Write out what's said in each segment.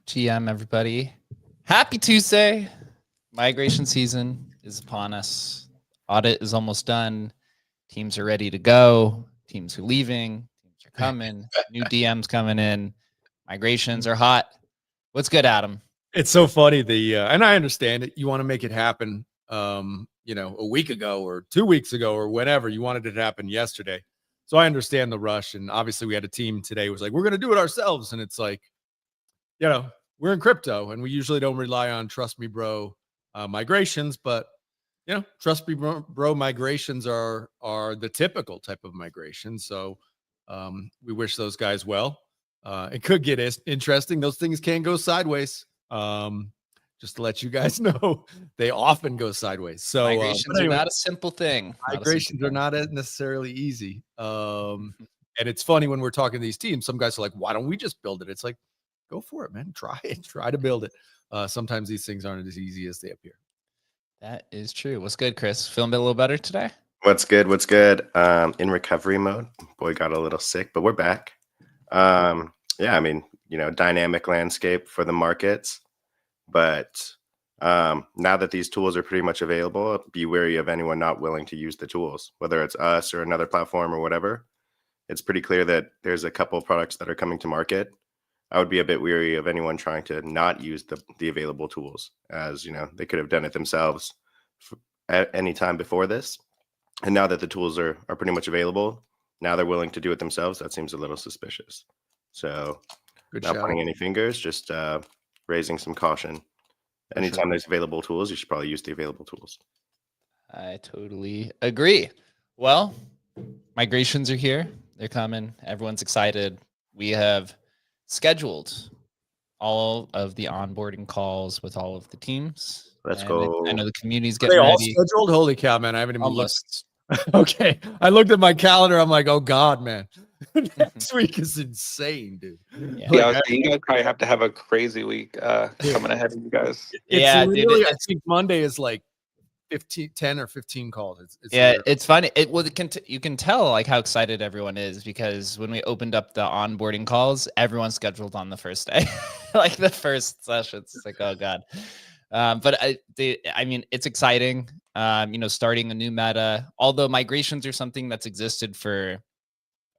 GM, everybody. Happy Tuesday. Migration season is upon us. Audit is almost done. Teams are ready to go. Teams are leaving. Teams are coming. New DMs coming in. Migrations are hot. What's good, Adam? It's so funny. And I understand it. You want to make it happen, a week ago or 2 weeks ago or whenever. You wanted it to happen yesterday. So I understand the rush. And obviously we had a team today who was like, we're going to do it ourselves. And it's like, we're in crypto and we usually don't rely on trust me, bro, migrations, but trust me, bro, migrations are the typical type of migration. So we wish those guys well. It could get interesting. Those things can go sideways. Just to let you guys know, they often go sideways. So migrations are not a simple thing. Migrations are not necessarily easy. And it's funny when we're talking to these teams, some guys are like, why don't we just build it? It's like, go for it, man. Try it. Try to build it. Sometimes these things aren't as easy as they appear. That is true. What's good, Chris? Feeling a little better today? What's good? In recovery mode. Boy got a little sick, but we're back. Dynamic landscape for the markets. But now that these tools are pretty much available, be wary of anyone not willing to use the tools, whether it's us or another platform or whatever. It's pretty clear that there's a couple of products that are coming to market. I would be a bit weary of anyone trying to not use the available tools, as they could have done it themselves at any time before this. And now that the tools are pretty much available, now they're willing to do it themselves. That seems a little suspicious. So Good not shout. pointing any fingers, just raising some caution. Anytime there's available tools, you should probably use the available tools. I totally agree. Well, migrations are here. They're coming. Everyone's excited. We have scheduled all of the onboarding calls with all of the teams. Let's And go. I know the community's Are they getting all ready. scheduled? Holy cow, man. I haven't even Almost. looked. Okay. I looked at my calendar. I'm like, oh God, man. Next week is insane, dude. Yeah. Like, Yeah, I was saying, you guys probably have to have a crazy week coming ahead of you guys. it's Yeah, dude, literally, I it's- think Monday is like 10 or 15 calls. It's Yeah, literally- it's funny. You can tell like how excited everyone is because when we opened up the onboarding calls, everyone's scheduled on the first day, like the first session. It's like, oh God. But I mean, it's exciting. Starting a new meta, although migrations are something that's existed for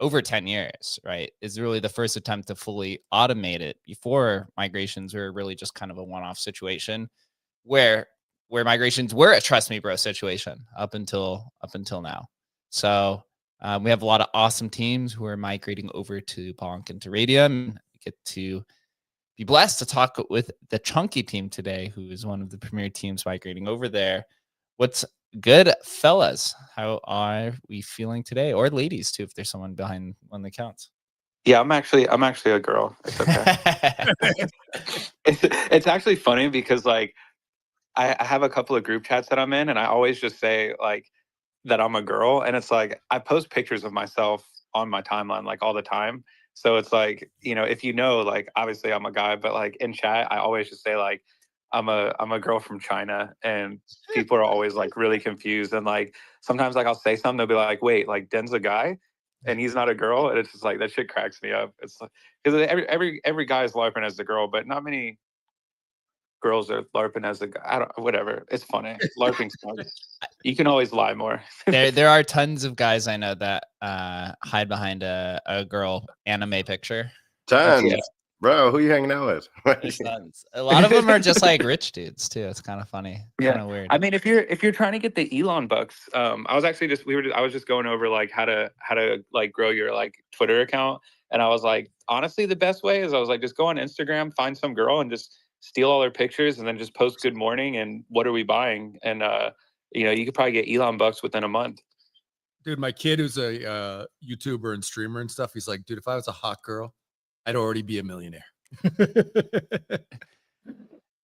over 10 years, right? Is really the first attempt to fully automate it. Before migrations were really just kind of a one-off situation where migrations were a trust me bro situation up until now. So we have a lot of awesome teams who are migrating over to BONK and to Radium. We get to be blessed to talk with the Chonky team today, who is one of the premier teams migrating over there. What's good, fellas? How are we feeling today? Or ladies too, if there's someone behind one that counts. Yeah, I'm actually a girl. It's okay. It's actually funny because like I have a couple of group chats that I'm in, and I always just say like that I'm a girl, and it's like I post pictures of myself on my timeline like all the time. So it's like, if like obviously I'm a guy, but like in chat I always just say like I'm a girl from China, and people are always like really confused, and like sometimes like I'll say something, they'll be like, wait, like Den's a guy and he's not a girl, and it's just like that shit cracks me up. It's like because every guy is LARPing as the girl, but not many girls are LARPing as a guy. I don't, whatever. It's funny. LARPing's fun. You can always lie more. there are tons of guys I know that hide behind a girl anime picture. Tons. Yeah. Bro, who you hanging out with? There's tons. A lot of them are just like rich dudes too. It's kind of funny. Yeah. Kind of weird. I mean, if you're trying to get the Elon bucks, I was actually I was just going over like how to like grow your like Twitter account, and I was like, honestly, the best way is I was like, just go on Instagram, find some girl, and just steal all her pictures, and then just post good morning and what are we buying, and you could probably get Elon bucks within a month. dude, my kid who's a YouTuber and streamer and stuff, he's like, dude, if I was a hot girl, I'd already be a millionaire.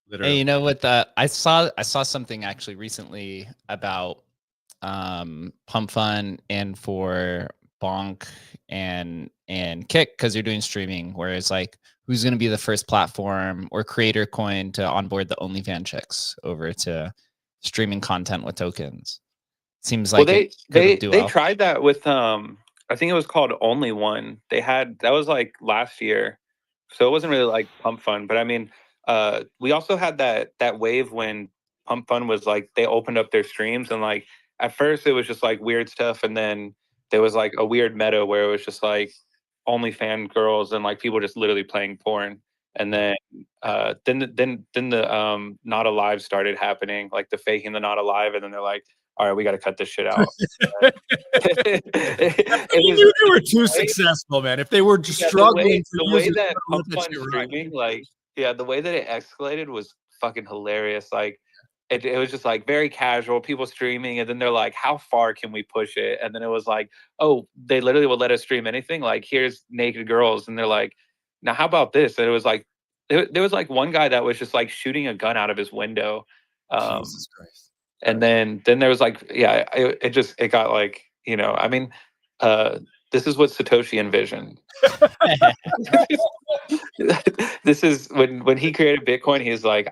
Literally. Hey, you know what? I saw something actually recently about Pump Fun and for Bonk and Kick, because they're doing streaming, where it's like who's going to be the first platform or creator coin to onboard the OnlyFans chicks over to streaming content with tokens. Seems like they tried that with I think it was called Only One. That was like last year, so it wasn't really like Pump Fun. But I mean, we also had that wave when Pump Fun was like they opened up their streams, and like at first it was just like weird stuff, and then there was like a weird meta where it was just like OnlyFans girls and like people just literally playing porn. And then the Not Alive started happening, like the faking the Not Alive, and then they're like, all right, we got to cut this shit out. You knew they were too successful, man. If they were just struggling, the way that Pump Fun streaming, like, the way that it escalated was fucking hilarious. Like, it was just like very casual, people streaming, and then they're like, how far can we push it? And then it was like, oh, they literally will let us stream anything. Like, here's naked girls, and they're like, now how about this? And it was like, there was like one guy that was just like shooting a gun out of his window. Jesus Christ. And then there was like, it got like, I mean, this is what Satoshi envisioned. This is when he created Bitcoin, he's like,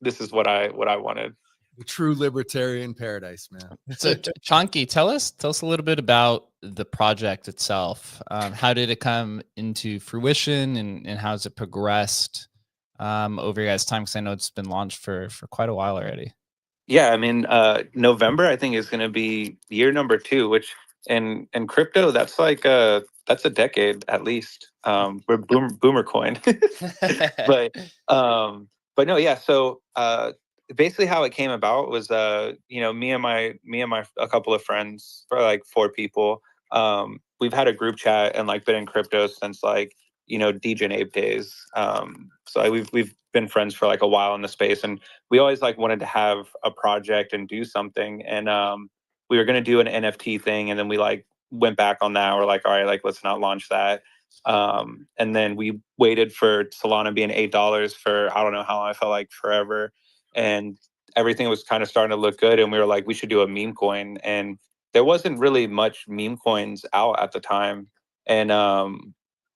this is what I wanted. The true libertarian paradise, man. So Chonky, tell us a little bit about the project itself. How did it come into fruition, and how has it progressed over your guys' time? Because I know it's been launched for quite a while already. Yeah, I mean, November I think is going to be year number 2, which in crypto that's like that's a decade at least. We're boomer coin, but no, yeah. So basically, how it came about was me and my a couple of friends, for like 4 people. We've had a group chat and like been in crypto since like DJ Ape days. So we've been friends for like a while in the space, and we always like wanted to have a project and do something. And we were gonna do an NFT thing, and then we like went back on that. We're like, all right, like let's not launch that. And then we waited for Solana being $8 for I don't know how long. I felt like forever, and everything was kind of starting to look good. And we were like, we should do a meme coin, and there wasn't really much meme coins out at the time. And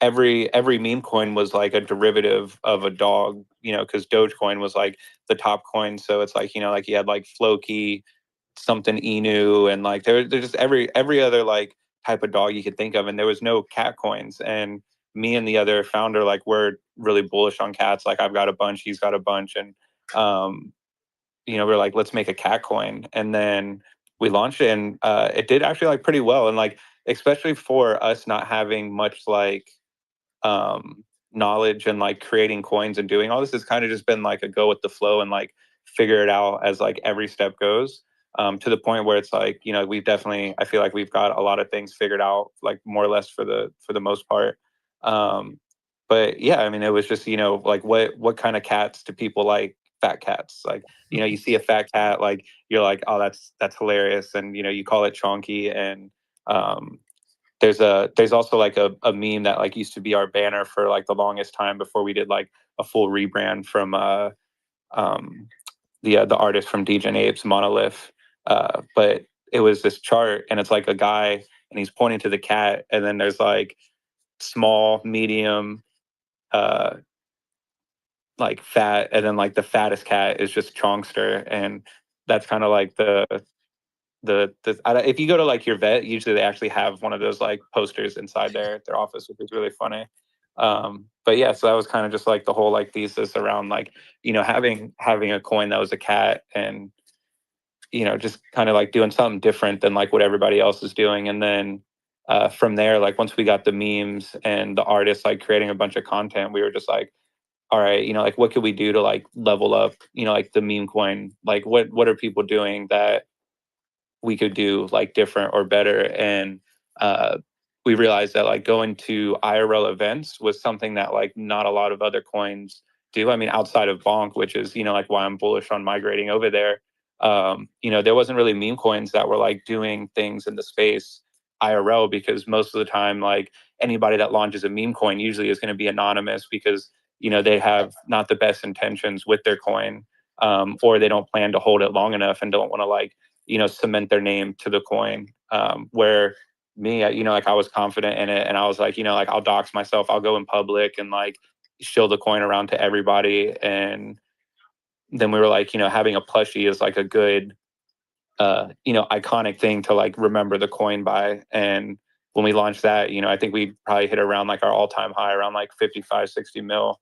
every meme coin was like a derivative of a dog, because Dogecoin was like the top coin. So it's like, like you had like Floki, something Inu, and like there's just every other like type of dog you could think of, and there was no cat coins. And me and the other founder, like, we're really bullish on cats. Like, I've got a bunch, he's got a bunch, and we're like, let's make a cat coin. And then we launched it, and it did actually like pretty well. And like, especially for us not having much like knowledge and like creating coins and doing all this, has kind of just been like a go with the flow and like figure it out as like every step goes, to the point where it's like, we've definitely, I feel like we've got a lot of things figured out, like more or less for the most part. But yeah, I mean, it was just, like what kind of cats do people like? Fat cats. Like, you see a fat cat, like you're like, oh, that's hilarious. And, you call it Chonky. And there's also like a meme that like used to be our banner for like the longest time before we did like a full rebrand from the artist from DJ Apes, Monolith. But it was this chart, and it's like a guy, and he's pointing to the cat, and then there's like small, medium, like fat, and then like the fattest cat is just Chonkster. And that's kind of like if you go to like your vet, usually they actually have one of those like posters inside their office, which is really funny. But yeah, so that was kind of just like the whole like thesis around like, having a coin that was a cat, and just kind of like doing something different than like what everybody else is doing. And then from there, like once we got the memes and the artists like creating a bunch of content, we were just like, all right, like what could we do to like level up, like the meme coin? Like what are people doing that we could do like different or better? And we realized that like going to IRL events was something that like not a lot of other coins do. I mean, outside of BONK, which is, like why I'm bullish on migrating over there. There wasn't really meme coins that were like doing things in the space IRL, because most of the time, like anybody that launches a meme coin usually is going to be anonymous, because, they have not the best intentions with their coin, or they don't plan to hold it long enough and don't want to like, cement their name to the coin. Where me, like I was confident in it, and I was like, like I'll dox myself, I'll go in public and like show the coin around to everybody. And then we were like, having a plushie is like a good, iconic thing to like remember the coin by. And when we launched that, I think we probably hit around like our all-time high around like 55, 60 mil,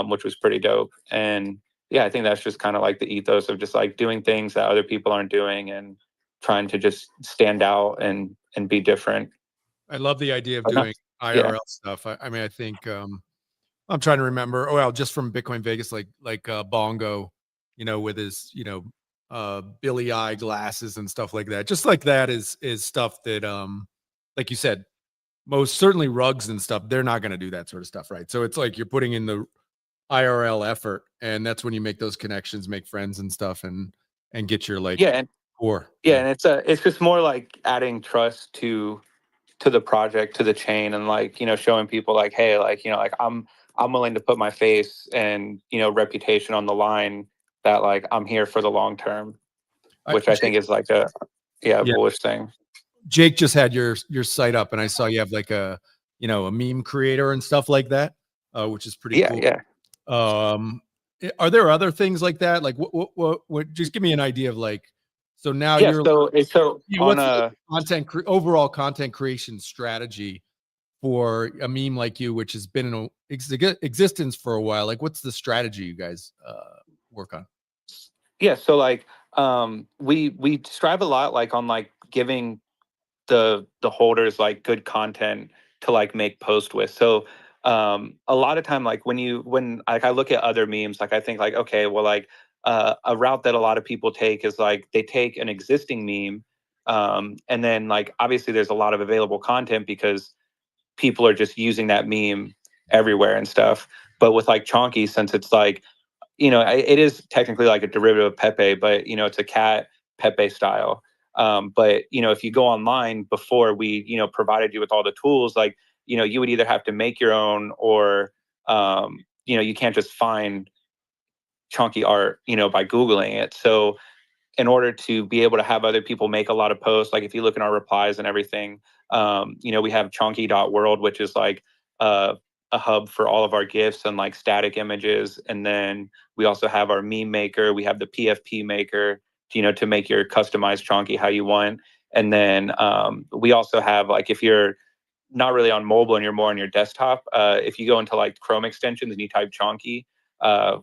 which was pretty dope. And yeah, I think that's just kind of like the ethos of just like doing things that other people aren't doing and trying to just stand out and be different. I love the idea of doing IRL stuff. I mean, I think I'm trying to remember. Oh, well, just from Bitcoin Vegas, like Bongo, with his Billy Eye glasses and stuff like that. Just like that is stuff that like you said, most certainly rugs and stuff, they're not going to do that sort of stuff, right? So it's like you're putting in the IRL effort, and that's when you make those connections, make friends and stuff, and get your like core. And it's just more like adding trust to the project, to the chain, and like, showing people like, hey, like, like I'm willing to put my face and, reputation on the line, that like I'm here for the long term, which I think is like a bullish thing. Jake just had your site up, and I saw you have like a meme creator and stuff like that, which is pretty cool. Are there other things like that? Like what just give me an idea of like, so now you're what's the overall content creation strategy for a meme like you, which has been in existence for a while? Like, what's the strategy you guys work on? Yeah, so like we strive a lot like on like giving the holders like good content to like make post with. So a lot of time, like when like I look at other memes, like I think like, okay, well, like a route that a lot of people take is like they take an existing meme, and then like obviously there's a lot of available content because people are just using that meme everywhere and stuff. But with like Chonky, since it's like, it is technically like a derivative of Pepe, but it's a cat Pepe style. But if you go online, before we provided you with all the tools, like you would either have to make your own, or you can't just find Chonky art by Googling it. So in order to be able to have other people make a lot of posts, like if you look in our replies and everything, we have chonky.world, which is like a hub for all of our GIFs and like static images. And then we also have our meme maker. We have the PFP maker, to make your customized Chonky how you want. And then we also have, like, if you're not really on mobile and you're more on your desktop, if you go into like Chrome extensions and you type Chonky,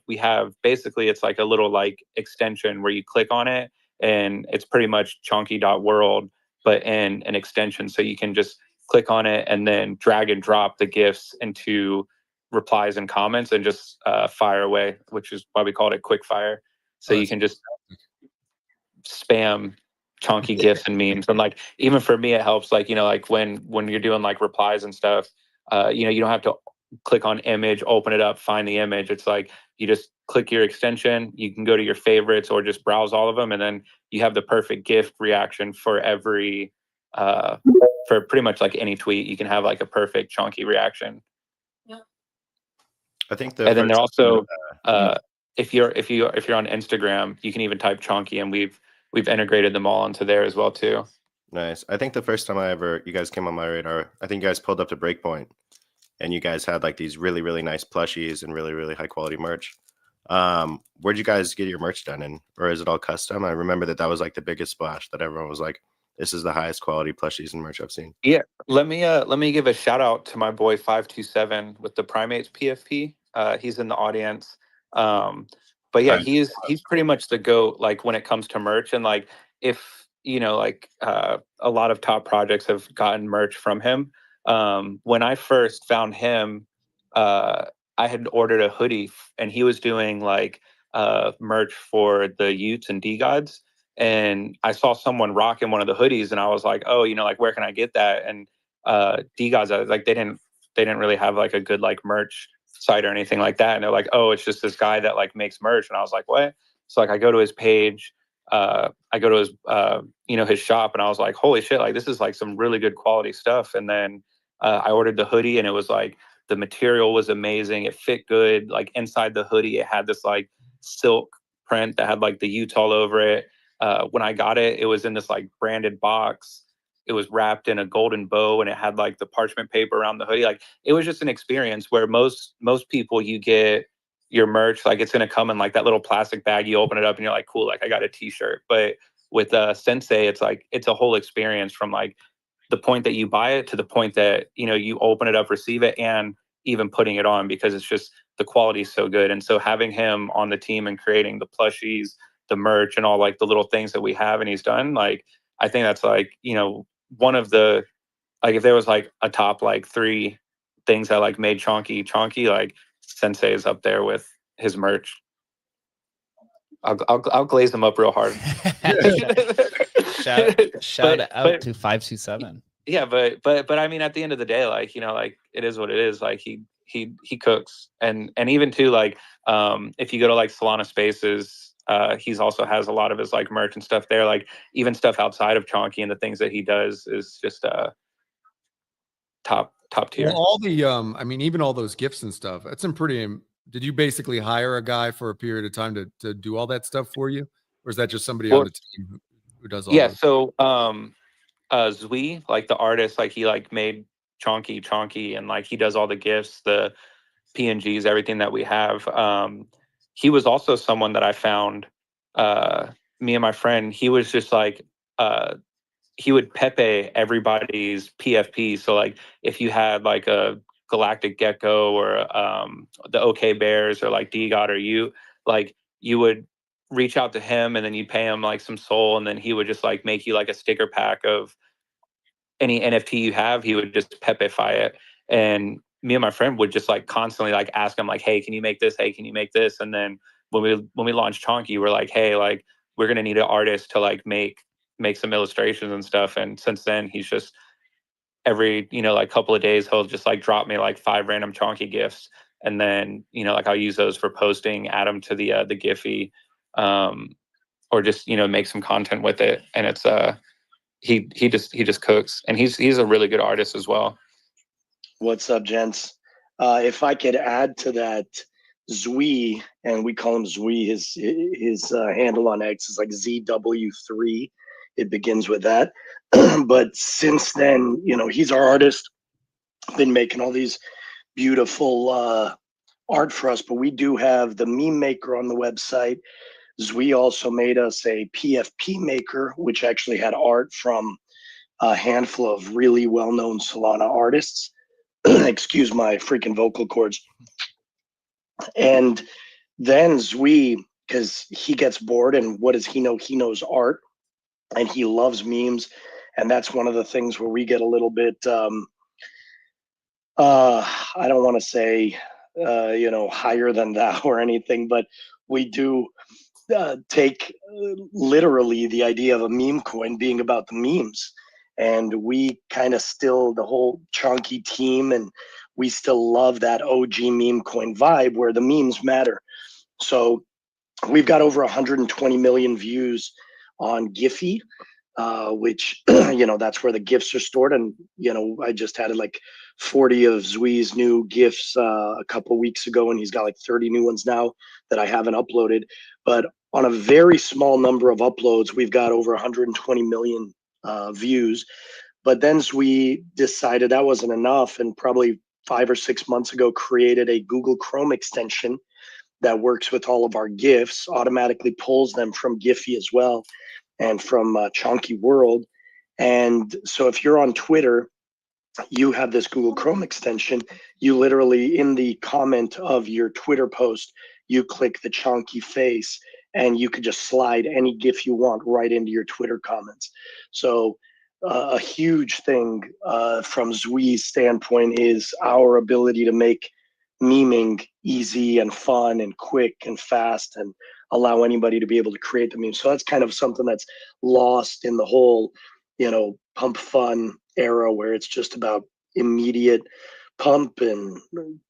we have, basically it's like a little like extension where you click on it, and it's pretty much chonky.world, but in an extension. So you can just click on it and then drag and drop the GIFs into replies and comments and just fire away, which is why we called it quick fire. So you can just spam Chonky GIFs and memes. And like, even for me, it helps, like, like when you're doing like replies and stuff, you don't have to click on image, open it up, find the image. It's like, you just click your extension, you can go to your favorites or just browse all of them, and then you have the perfect GIF reaction for every for pretty much like any tweet. You can have like a perfect Chonky reaction. I think and then they're also if you're on Instagram, you can even type Chonky, and we've integrated them all into there as well too. Nice. I think the first time you guys came on my radar, I think you guys pulled up to Breakpoint, and you guys had like these really, really nice plushies and really, really high quality merch. Where'd you guys get your merch done in, or is it all custom? I remember that was like the biggest splash, that everyone was like, this is the highest quality plushies and merch I've seen. Yeah, let me give a shout out to my boy 527 with the Primates PFP. He's in the audience. But yeah, he's pretty much the GOAT, like, when it comes to merch. And like, if a lot of top projects have gotten merch from him. When I first found him, I had ordered a hoodie, and he was doing like merch for the Utes and D-Gods. And I saw someone rocking one of the hoodies, and I was like, oh, like, where can I get that? And D-Gods, like, they didn't really have like a good like merch site or anything like that. And they're like, oh, it's just this guy that like makes merch. And I was like, what? So like, I go to his page, I go to his his shop, and I was like, holy shit, like, this is like some really good quality stuff. And then I ordered the hoodie, and it was like, the material was amazing, it fit good. Like, inside the hoodie, it had this like silk print that had like the Utes all over it. When I got it, it was in this like branded box. It was wrapped in a golden bow, and it had like the parchment paper around the hoodie. Like, it was just an experience where most people, you get your merch, like, it's going to come in like that little plastic bag. You open it up and you're like, cool, like, I got a t-shirt. But with Sensei, it's like, it's a whole experience from like the point that you buy it to the point that, you open it up, receive it, and even putting it on, because it's just, the quality is so good. And so having him on the team and creating the plushies, the merch, and all like the little things that we have and he's done, like, I think that's like, one of the, like, if there was like a top like 3 things that like made Chonky, like, Sensei is up there with his merch. I'll glaze him up real hard. shout out to 527. Yeah, but I mean, at the end of the day, like, like, it is what it is. Like, he cooks, and even too, like, if you go to like Solana Spaces, he's also has a lot of his like merch and stuff there. Like, even stuff outside of Chonky and the things that he does is just top tier. Well, all the I mean, even all those gifts and stuff, that's some pretty. Did you basically hire a guy for a period of time to do all that stuff for you, or is that just somebody on the team who does all? Yeah, so Zui, like the artist, like, he like made Chonky, and like, he does all the gifts, the PNGs, everything that we have. He was also someone that I found, me and my friend, he was just like, he would Pepe everybody's PFP. So like, if you had like a Galactic Gecko or the OK Bears or like D-God or you, like, you would reach out to him, and then you'd pay him like some soul, and then he would just like make you like a sticker pack of any NFT you have. He would just Pepe-fy it. And me and my friend would just like constantly like ask him like, hey, can you make this? Hey, can you make this? And then when we launched Chonky, we're like, hey, like, we're gonna need an artist to like make some illustrations and stuff. And since then, he's just every, like couple of days, he'll just like drop me like 5 random Chonky gifts. And then, like I'll use those for posting, add them to the Giphy, or just, make some content with it. And it's, he just cooks, and he's a really good artist as well. What's up, gents? If I could add to that, Zui, and we call him Zui, his handle on X is like ZW3. It begins with that. But since then, he's our artist, been making all these beautiful art for us. But we do have the meme maker on the website. Zui also made us a PFP maker, which actually had art from a handful of really well-known Solana artists. Excuse my freaking vocal cords. And then Zui, because he gets bored, and what does he know? He knows art, and he loves memes. And that's one of the things where we get a little bit, I don't want to say, higher than thou or anything, but we do take literally the idea of a meme coin being about the memes. And we kind of still, the whole Chonky team, and we still love that OG meme coin vibe where the memes matter. So we've got over 120 million views on Giphy, which, that's where the GIFs are stored. And, I just had like 40 of Zui's new GIFs a couple weeks ago, and he's got like 30 new ones now that I haven't uploaded. But on a very small number of uploads, we've got over 120 million views. But then we decided that wasn't enough, and probably 5 or 6 months ago created a Google Chrome extension that works with all of our GIFs, automatically pulls them from Giphy as well, and from Chonky World. And so if you're on Twitter, you have this Google Chrome extension. You literally, in the comment of your Twitter post, you click the Chonky face, and you could just slide any GIF you want right into your Twitter comments. So a huge thing from Zui's standpoint is our ability to make meming easy and fun and quick and fast, and allow anybody to be able to create the meme. So that's kind of something that's lost in the whole, pump fun era, where it's just about immediate pump and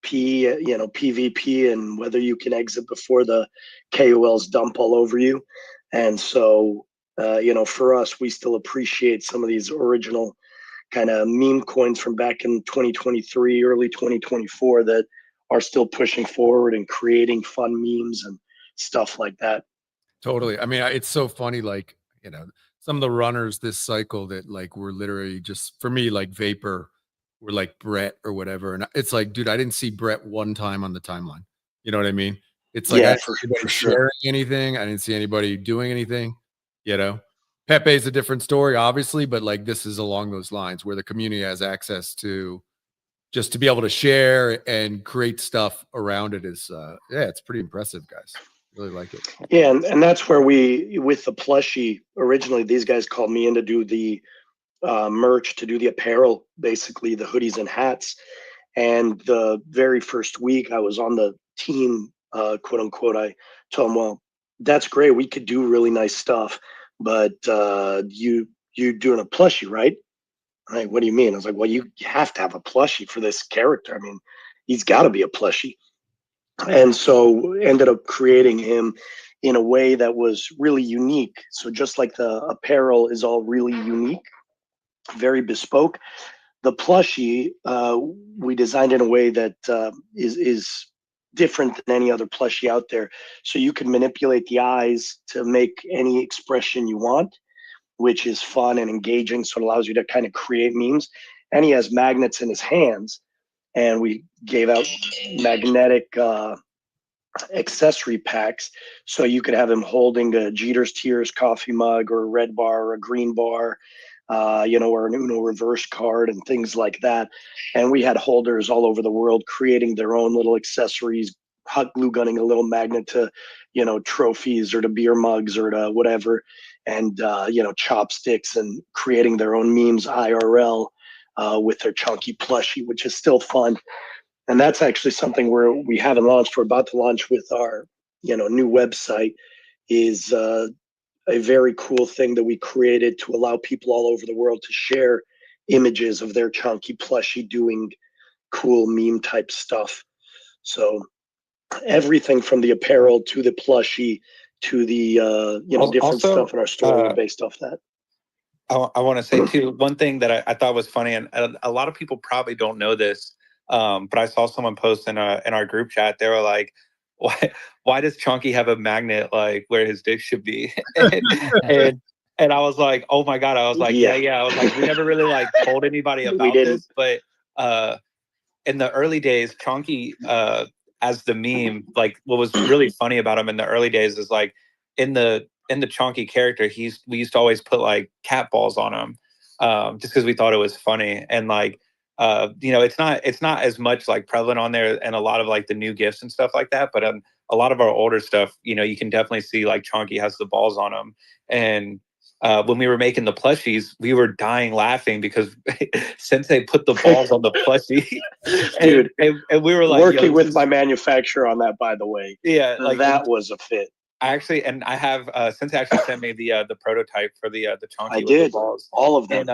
PvP, and whether you can exit before the KOLs dump all over you. And so, for us, we still appreciate some of these original kind of meme coins from back in 2023, early 2024, that are still pushing forward and creating fun memes and stuff like that. Totally. I mean, it's so funny, like, some of the runners this cycle that like were literally just, for me, like Vapor, were like Brett or whatever. And it's like, dude, I didn't see Brett one time on the timeline. You know what I mean? It's like, Yeah, I didn't see anybody sharing anything. I didn't see anybody doing anything, Pepe is a different story, obviously, but like this is along those lines where the community has access to just to be able to share and create stuff around it is, it's pretty impressive, guys. Really like it. Yeah, and that's where we, with the plushie, originally these guys called me in to do the merch, to do the apparel, basically the hoodies and hats. And the very first week I was on the team, quote unquote, I told them, well, that's great, we could do really nice stuff, but you doing a plushie, right? Like, what do you mean? I was like, well, you have to have a plushie for this character. I mean, he's got to be a plushie. And so ended up creating him in a way that was really unique. So just like the apparel is all really unique, very bespoke, the plushie, we designed in a way that is different than any other plushie out there. So you can manipulate the eyes to make any expression you want, which is fun and engaging. So it allows you to kind of create memes. And he has magnets in his hands. And we gave out magnetic accessory packs, so you could have him holding a Jeter's Tears coffee mug, or a red bar, or a green bar, or an Uno reverse card and things like that. And we had holders all over the world creating their own little accessories, hot glue gunning a little magnet to, trophies, or to beer mugs, or to whatever, and chopsticks, and creating their own memes IRL. With their Chonky plushie, which is still fun. And that's actually something where we haven't launched. We're about to launch with our, new website, is a very cool thing that we created to allow people all over the world to share images of their Chonky plushie doing cool meme type stuff. So everything from the apparel to the plushie to the different Also, stuff in our store were based off that. I want to say too, one thing that I thought was funny, and a lot of people probably don't know this, but I saw someone post in our group chat. They were like, "Why does Chonky have a magnet like where his dick should be?" and I was like, "Oh my god!" I was like, "Yeah." I was like, "We never really like told anybody about this, but in the early days, Chonky as the meme, like what was really funny about him in the early days is like in the Chonky character, we used to always put like cat balls on him, just because we thought it was funny. And like it's not as much like prevalent on there and a lot of like the new gifts and stuff like that. But a lot of our older stuff, you can definitely see like Chonky has the balls on him. And when we were making the plushies, we were dying laughing because Sensei put the balls on the plushie. Dude, and we were like working with my manufacturer on that, by the way. Yeah, like that was a fit. I have Sensei actually sent me the prototype for the Chonky I with did. the balls. All of them.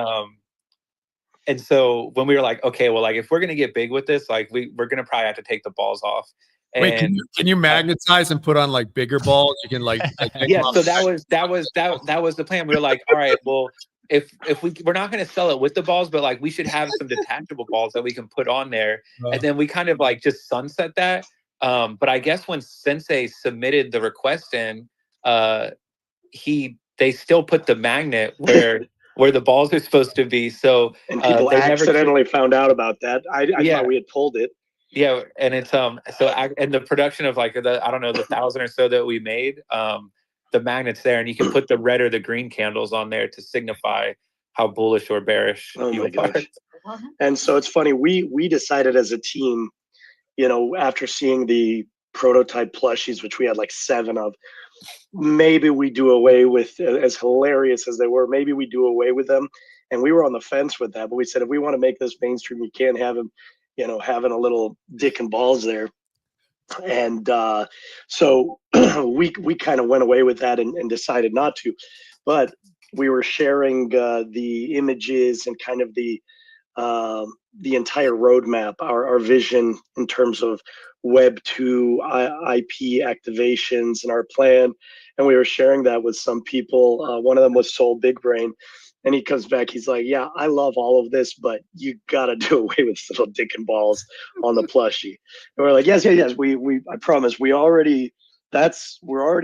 And so when we were like, okay, well, like if we're gonna get big with this, like we're gonna probably have to take the balls off. And, wait, can you magnetize and put on like bigger balls? You can like yeah. So that was the plan. We were like, all right, well, if we're not going to sell it with the balls, but like we should have some detachable balls that we can put on there, and then we kind of like just sunset that. But I guess when Sensei submitted the request in, they still put the magnet where the balls are supposed to be. So and people accidentally found out about that. I thought we had pulled it. Yeah, and it's and the production of like the 1,000 or so that we made, the magnet's there, and you can put the red or the green candles on there to signify how bullish or bearish you are. And so it's funny, we decided as a team, after seeing the prototype plushies, which we had like 7 of, maybe we do away with, as hilarious as they were, maybe we do away with them. And we were on the fence with that, but we said if we want to make this mainstream, you can't have them having a little dick and balls there. And so we kind of went away with that and decided not to. But we were sharing the images and kind of the entire roadmap, our vision in terms of Web 2 IP activations and our plan. And we were sharing that with some people. One of them was Soul Big Brain. And he comes back, he's like, yeah, I love all of this, but you got to do away with little dick and balls on the plushie. And we're like, yes. I promise. We're already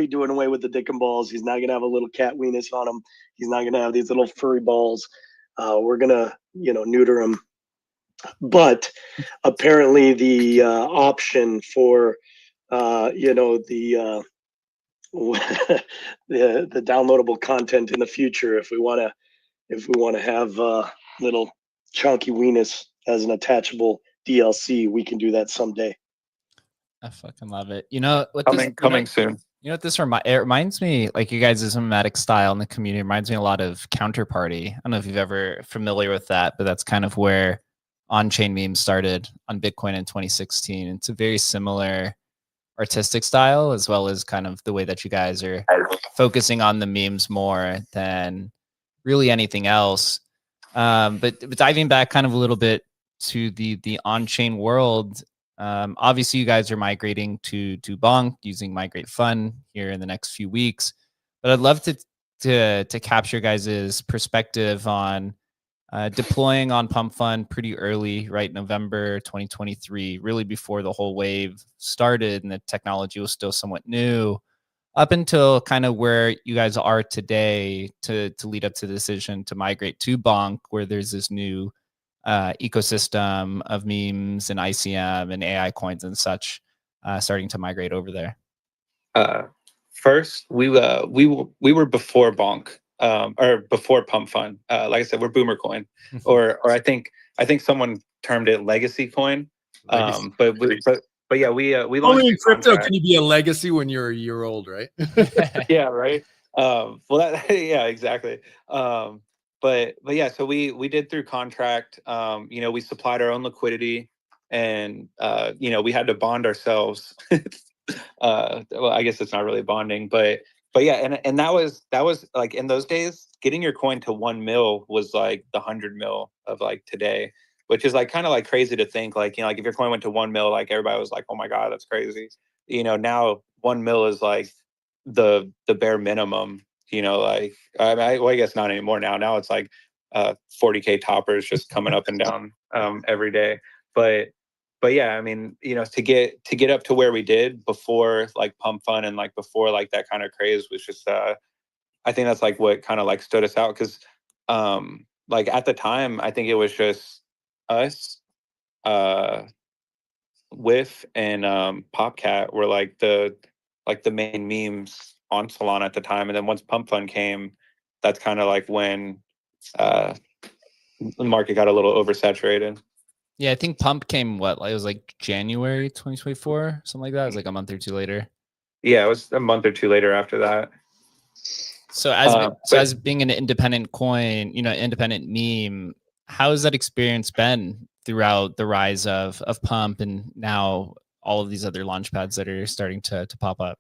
doing away with the dick and balls. He's not going to have a little cat weenus on him. He's not going to have these little furry balls. We're going to, neuter him. But apparently the option for, the downloadable content in the future, if we want to have little Chonky weenus as an attachable DLC, we can do that someday. I fucking love it. What coming soon. You know what this reminds me, like you guys' nomadic style in the community reminds me a lot of Counterparty. I don't know if you've ever familiar with that, but that's kind of where on-chain memes started on Bitcoin in 2016. It's a very similar artistic style, as well as kind of the way that you guys are focusing on the memes more than really anything else. But diving back kind of a little bit to the on-chain world, obviously you guys are migrating to BONK using Migrate Fund here in the next few weeks, but I'd love to capture guys' perspective on deploying on Pump Fund pretty early, right? November 2023, really before the whole wave started and the technology was still somewhat new, up until kind of where you guys are today to lead up to the decision to migrate to BONK, where there's this new ecosystem of memes and ICM and AI coins and such starting to migrate over there? First, we were before BONK, or before Pump Fund. Like I said, we're Boomer Coin, or I think someone termed it Legacy Coin. But yeah, we launched only in crypto can you be a legacy when you're a year old, right? Yeah, right. Well, yeah, exactly. But yeah, so we did through contract. We supplied our own liquidity, and we had to bond ourselves. Well, I guess it's not really bonding, but yeah, and that was like in those days, getting your coin to 1 mil was like the 100 mil of like today, which is like kind of like crazy to think, like, you know, like if your coin went to 1 mil, like everybody was like, oh my God, that's crazy. You know, now 1 mil is like the bare minimum, you know, like well, I guess not anymore now. Now it's like 40K toppers just coming up and down every day. But yeah, I mean, you know, to get up to where we did before like Pump Fun and like before like that kind of craze was just I think that's like what kind of like stood us out, because like at the time I think it was just us, Whiff and Popcat were like the main memes on Solana at the time. And then once Pump Fun came, that's kind of like when the market got a little oversaturated. Yeah, I think Pump came it was like January 2024, something like that. It was like a month or two later. Yeah, it was a month or two later after that. So as being an independent coin, you know, independent meme, how has that experience been throughout the rise of Pump and now all of these other launch pads that are starting to pop up?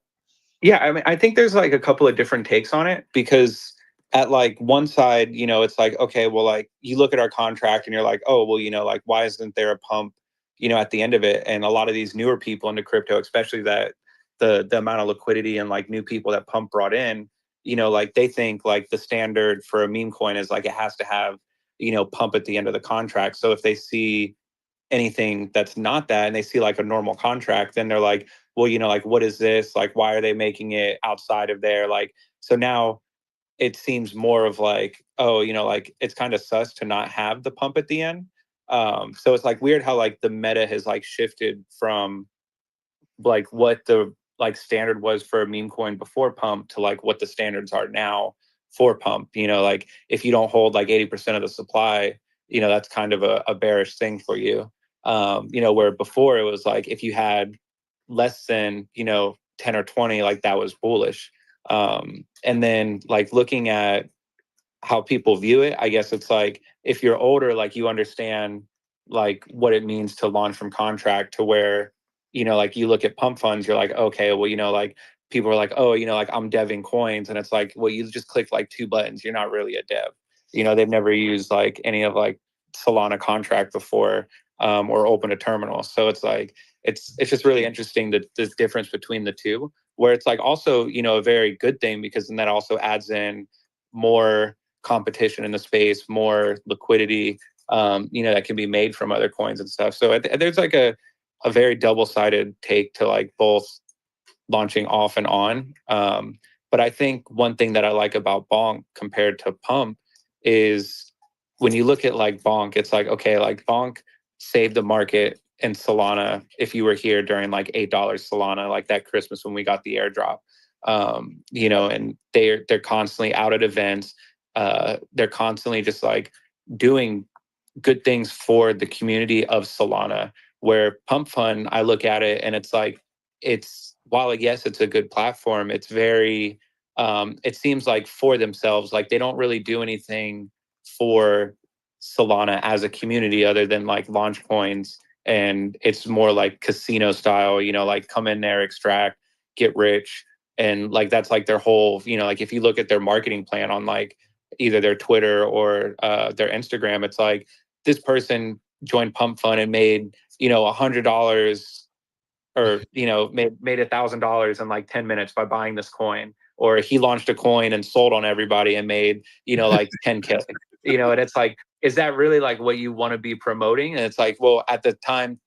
Yeah, I mean, I think there's like a couple of different takes on it, because at like one side, you know, it's like, okay, well, like you look at our contract and you're like, oh, well, you know, like why isn't there a pump, you know, at the end of it? And a lot of these newer people into crypto, especially that the amount of liquidity and like new people that Pump brought in, you know, like they think like the standard for a meme coin is like it has to have, you know, pump at the end of the contract. So if they see anything that's not that and they see like a normal contract, then they're like, well, you know, like what is this? Like why are they making it outside of there? Like, so now it seems more of like, oh, you know, like it's kind of sus to not have the pump at the end. So it's like weird how like the meta has like shifted from like what the like standard was for a meme coin before Pump to like what the standards are now for Pump. You know, like if you don't hold like 80% of the supply, you know, that's kind of a bearish thing for you. You know, where before it was like if you had less than, you know, 10 or 20, like that was bullish. And then like looking at how people view it, I guess it's like if you're older, like you understand like what it means to launch from contract, to where, you know, like you look at pump funds, you're like, okay, well, you know, like people are like, oh, you know, like I'm deving coins. And it's like, well, you just click like 2 buttons. You're not really a dev. You know, they've never used like any of like Solana contract before, or open a terminal. So it's like, it's just really interesting that this difference between the two, where it's like also, you know, a very good thing, because then that also adds in more competition in the space, more liquidity, you know, that can be made from other coins and stuff. So there's like a very double-sided take to like both launching off and on. But I think one thing that I like about BONK compared to Pump is when you look at like BONK, it's like, okay, like BONK saved the market in Solana if you were here during like $8 Solana, like that Christmas when we got the airdrop. You know, and they're constantly out at events. They're constantly just like doing good things for the community of Solana. Where Pump Fund, I look at it and it's like, while yes, it's a good platform, it's very, it seems like for themselves, like they don't really do anything for Solana as a community other than like launch coins. And it's more like casino style, you know, like come in there, extract, get rich. And like that's like their whole, you know, like if you look at their marketing plan on like either their Twitter or their Instagram, it's like this person joined Pump Fund and made, you know, $100, or, you know, made $1,000 in like 10 minutes by buying this coin, or he launched a coin and sold on everybody and made, you know, like 10K, you know. And it's like, is that really like what you want to be promoting? And it's like, well, at the time,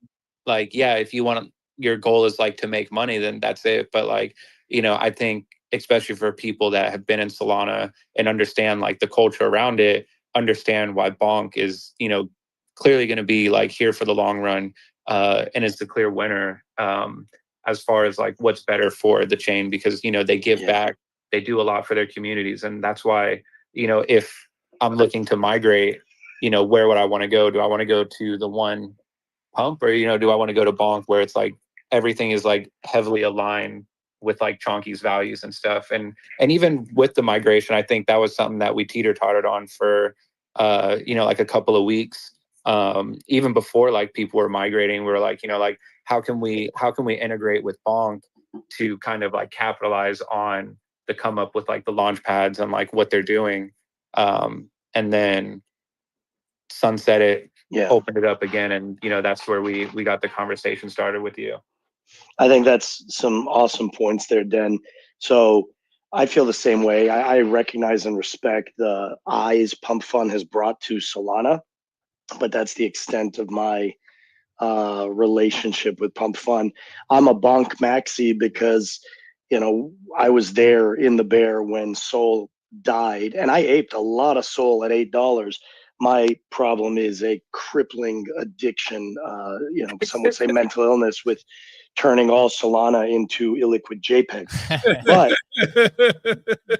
like, yeah, if you want your goal is like to make money, then that's it. But like, you know, I think especially for people that have been in Solana and understand like the culture around it, understand why BONK is, you know, clearly going to be like here for the long run, and is the clear winner, as far as like what's better for the chain, because, you know, they give back, they do a lot for their communities. And that's why, you know, if I'm looking to migrate, you know, where would I want to go? Do I want to go to the one Pump, or, you know, do I want to go to BONK where it's like everything is like heavily aligned with like Chonky's values and stuff? And even with the migration, I think that was something that we teeter-tottered on for you know, like a couple of weeks. Even before like people were migrating, we were like, you know, like how can we integrate with BONK to kind of like capitalize on to come up with like the launch pads and like what they're doing, and then sunset it, open it up again, and that's where we got the conversation started with you. I think that's some awesome points there, Den. So I feel the same way. I recognize and respect the eyes Pump Fun has brought to Solana, but that's the extent of my relationship with Pump Fun. I'm a bonk maxi because I was there in the bear when Sol died, and I aped a lot of Sol at $8. My problem is a crippling addiction. Some would say mental illness with turning all Solana into illiquid JPEGs.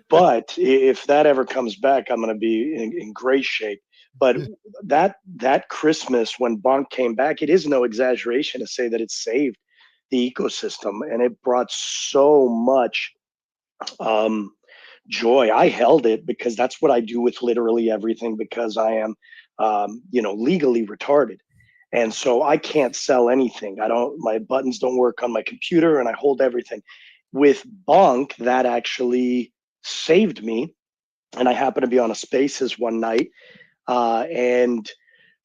But if that ever comes back, I'm going to be in great shape. But that Christmas when BONK came back, it is no exaggeration to say that it saved the ecosystem, and it brought so much joy. I held it because that's what I do with literally everything, because I am legally retarded. And so I can't sell anything. My buttons don't work on my computer, and I hold everything. With BONK, that actually saved me. And I happened to be on a Spaces one night, and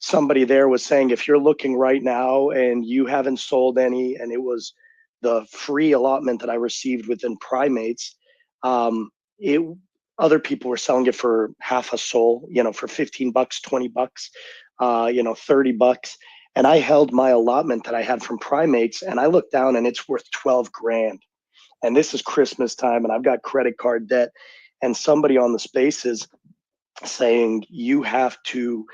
somebody there was saying, if you're looking right now and you haven't sold any, and it was the free allotment that I received within Primates, other people were selling it for half a sol, for $15, $20, $30. And I held my allotment that I had from Primates, and I looked down and it's worth 12 grand. And this is Christmas time, and I've got credit card debt. And somebody on the Spaces saying, you have to,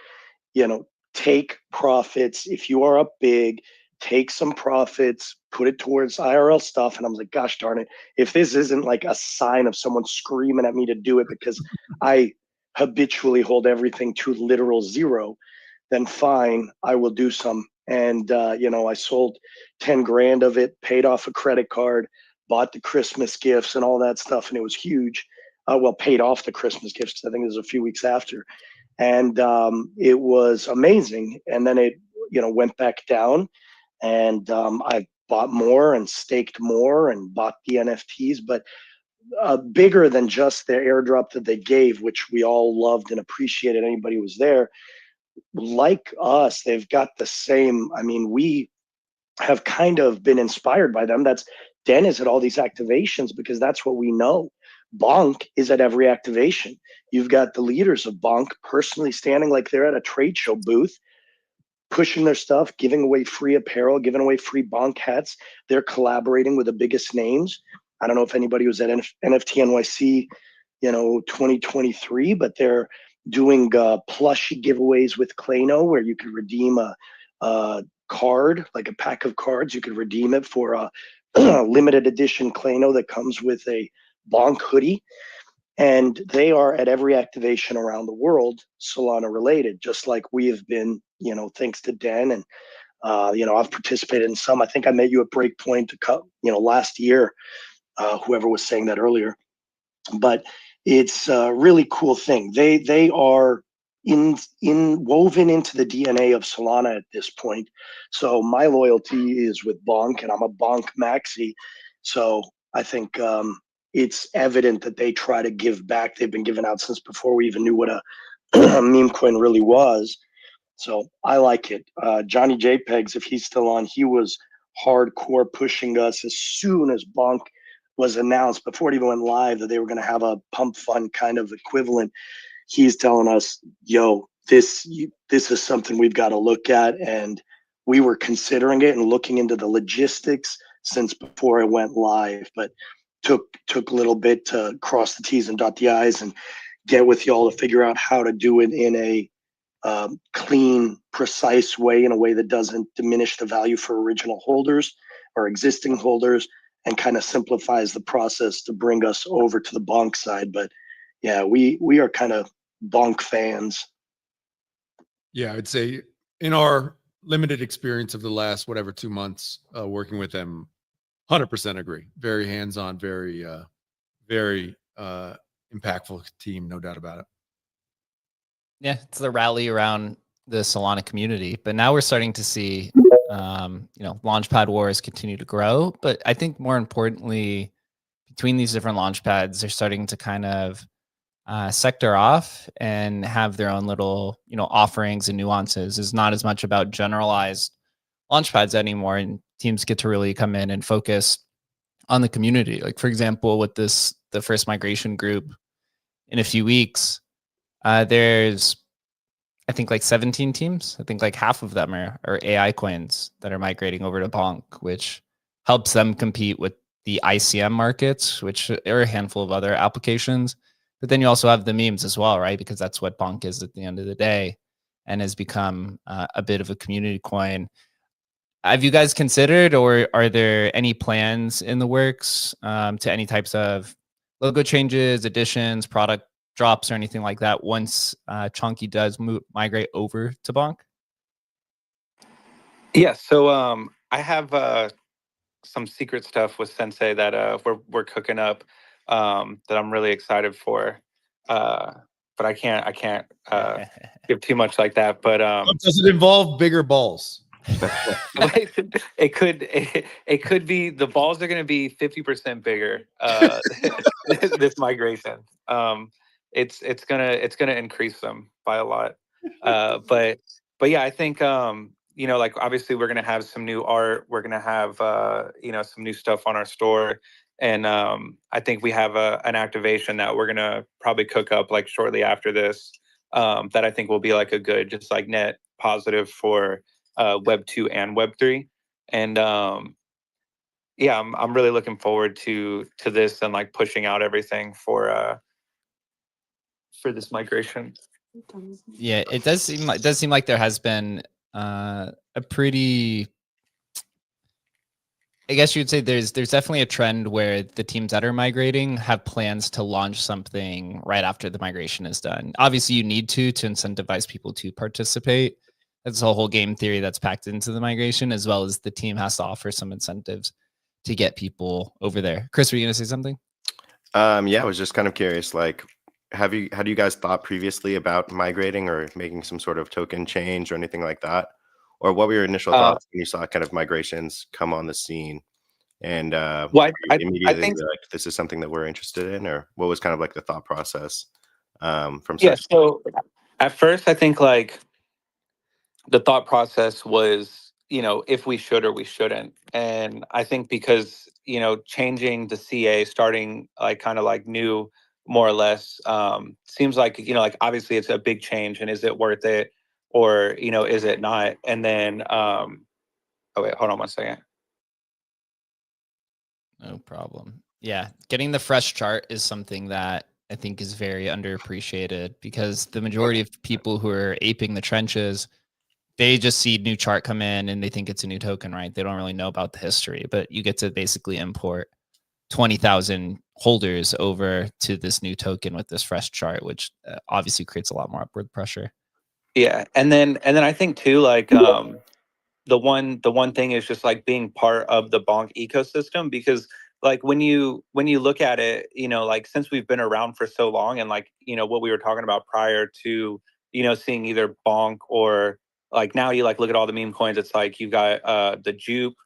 take profits. If you are up big, take some profits, put it towards IRL stuff. And I was like, gosh darn it, if this isn't like a sign of someone screaming at me to do it because I habitually hold everything to literal zero, then fine, I will do some. And, I sold 10 grand of it, paid off a credit card, bought the Christmas gifts and all that stuff. And it was huge. Paid off the Christmas gifts, because I think it was a few weeks after. And it was amazing. And then it, went back down, and I bought more and staked more and bought the NFTs, but bigger than just their airdrop that they gave, which we all loved and appreciated. Anybody who was there. Like us, they've got the same. I mean, we have kind of been inspired by them. That's Den is at all these activations because that's what we know. BONK is at every activation. You've got the leaders of BONK personally standing like they're at a trade show booth, pushing their stuff, giving away free apparel, giving away free BONK hats. They're collaborating with the biggest names. I don't know if anybody was at NFT NYC, 2023, but they're doing plushie giveaways with Klano where you could redeem a card, like a pack of cards. You could redeem it for a limited edition Klano that comes with a BONK hoodie. And they are at every activation around the world, Solana related, just like we have been, thanks to Den. And, I've participated in some. I think I met you at Breakpoint, last year, whoever was saying that earlier. But it's a really cool thing. They are woven into the DNA of Solana at this point. So my loyalty is with BONK, and I'm a BONK maxi. So I think it's evident that they try to give back. They've been giving out since before we even knew what a meme coin really was. So I like it. Johnny JPEGs, if he's still on, he was hardcore pushing us as soon as BONK was announced, before it even went live, that they were going to have a Pump Fund kind of equivalent. He's telling us, yo, this is something we've got to look at. And we were considering it and looking into the logistics since before it went live, but took a little bit to cross the T's and dot the I's and get with y'all to figure out how to do it in a clean, precise way, in a way that doesn't diminish the value for original holders or existing holders, and kind of simplifies the process to bring us over to the BONK side. But yeah, we are kind of BONK fans. Yeah, I'd say in our limited experience of the last 2 months working with them, 100% agree. Very hands-on, very impactful team, no doubt about it. Yeah, it's the rally around the Solana community. But now we're starting to see, Launchpad wars continue to grow. But I think more importantly, between these different launch pads, they're starting to kind of sector off and have their own little, offerings and nuances. It's not as much about generalized launch pads anymore, and teams get to really come in and focus on the community. Like, for example, with the first migration group in a few weeks, there's, I think, like 17 teams. I think like half of them are AI coins that are migrating over to BONK, which helps them compete with the ICM markets, which are a handful of other applications. But then you also have the memes as well, right? Because that's what BONK is at the end of the day, and has become a bit of a community coin. Have you guys considered, or are there any plans in the works to any types of logo changes, additions, product drops, or anything like that once Chonky does migrate over to BONK? Yeah, so I have some secret stuff with Sensei that we're cooking up that I'm really excited for. But I can't give too much like that. But Does it involve bigger balls? it could be, the balls are going to be 50% bigger this migration. It's gonna increase them by a lot. But yeah, I think like, obviously we're gonna have some new art. We're gonna have some new stuff on our store, and I think we have an activation that we're gonna probably cook up like shortly after this. That I think will be like a good, just like net positive for Web 2 and Web 3. And yeah, I'm really looking forward to this and like pushing out everything for this migration. Yeah, it does seem like there has been a pretty, I guess you'd say there's definitely a trend where the teams that are migrating have plans to launch something right after the migration is done. Obviously, you need to incentivize people to participate. That's a whole game theory that's packed into the migration, as well as the team has to offer some incentives to get people over there. Chris, were you going to say something? Yeah, I was just kind of curious. Like, had you guys thought previously about migrating or making some sort of token change or anything like that? Or what were your initial thoughts when you saw kind of migrations come on the scene? And Well, I immediately think, like, this is something that we're interested in, or what was kind of like the thought process from yeah. such? So at first, I think like the thought process was, if we should or we shouldn't. And I think because, changing the CA, starting like kind of like new, more or less, seems like, like obviously it's a big change, and is it worth it, or, is it not? And then, oh wait, hold on one second. No problem. Yeah, getting the fresh chart is something that I think is very underappreciated, because the majority of people who are aping the trenches, they just see new chart come in and they think it's a new token, right? They don't really know about the history, but you get to basically import 20,000 holders over to this new token with this fresh chart, which obviously creates a lot more upward pressure. Yeah. And then I think too, like, the one thing is just like being part of the BONK ecosystem, because like when you look at it, like since we've been around for so long, and like, what we were talking about prior to, seeing either BONK, or like now you like look at all the meme coins, it's like you've got the Jupe,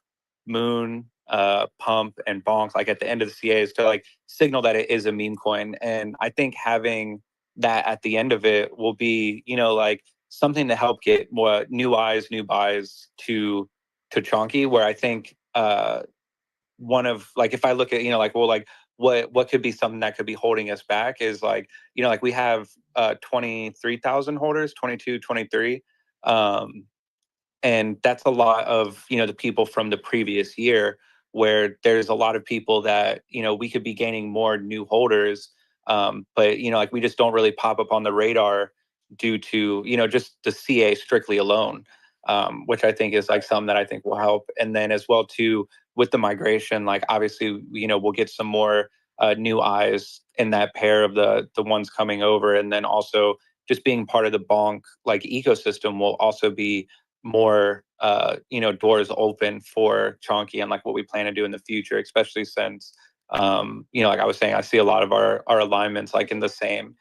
Moon, Pump, and BONK like at the end of the CAs to like signal that it is a meme coin. And I think having that at the end of it will be, like something to help get more new eyes, new buys to Chonky, where I think one of like, if I look at, like, well, like what could be something that could be holding us back is like, like we have 23,000 holders, 22, 23. And that's a lot of, the people from the previous year, where there's a lot of people that, we could be gaining more new holders. But, like we just don't really pop up on the radar due to, just the CA strictly alone, which I think is like something that I think will help. And then as well too, with the migration, like obviously, we'll get some more new eyes in that pair of the ones coming over. And then also just being part of the BONK like ecosystem will also be more doors open for Chonky and like what we plan to do in the future, especially since like I was saying, I see a lot of our alignments like in the same.